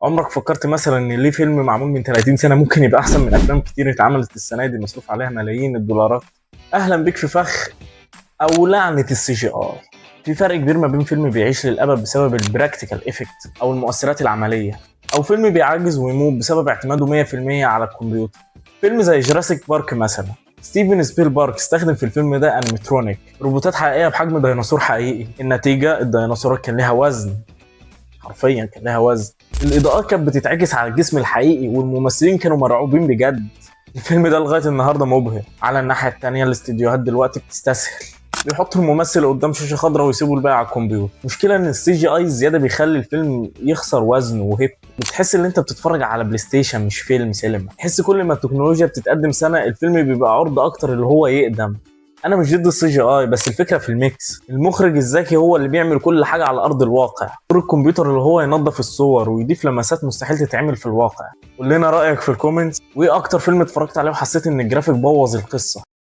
عمرك فكرت مثلا ان ليه فيلم معمول من 30 سنة ممكن يبقى احسن من افلام كتير اتعملت السنة دي مصروف عليها ملايين الدولارات؟ اهلا بيك في فخ او لعنة السي جي اي. في فرق كبير ما بين فيلم بيعيش للابد بسبب البراكتيكال افكت او المؤثرات العملية، او فيلم بيعجز ويموت بسبب اعتماده 100% على الكمبيوتر. فيلم زي جراسيك بارك مثلا، ستيفن سبيلبارك استخدم في الفيلم ده انيماترونيك روبوتات حقيقية بحجم ديناصور حقيقي. النتيجة الديناصورات كان لها وزن، حرفيا كان لها وزن. الاضاءات كانت بتتعكس على الجسم الحقيقي والممثلين كانوا مرعوبين بجد. الفيلم ده لغايه النهارده مبهر. على الناحيه التانية الاستديوهات دلوقتي بتستسهل، بيحطوا الممثل قدام شاشه خضراء ويسيبوا الباقي على الكمبيوتر. المشكله ان السي جي اي الزياده بيخلي الفيلم يخسر وزن وهيب، بتحس ان انت بتتفرج على بلاي ستيشن مش فيلم سينما. تحس كل ما التكنولوجيا بتتقدم سنه الفيلم بيبقى عرض اكتر اللي هو يقدم. انا مش ضد السي جي اي، بس الفكره في الميكس. المخرج الذكي هو اللي بيعمل كل حاجه على ارض الواقع، دور الكمبيوتر اللي هو ينظف الصور ويضيف لمسات مستحيل تتعمل في الواقع. قول لنا رايك في الكومنتس، وايه اكتر فيلم اتفرجت عليه وحسيت ان الجرافيك بوظ القصه.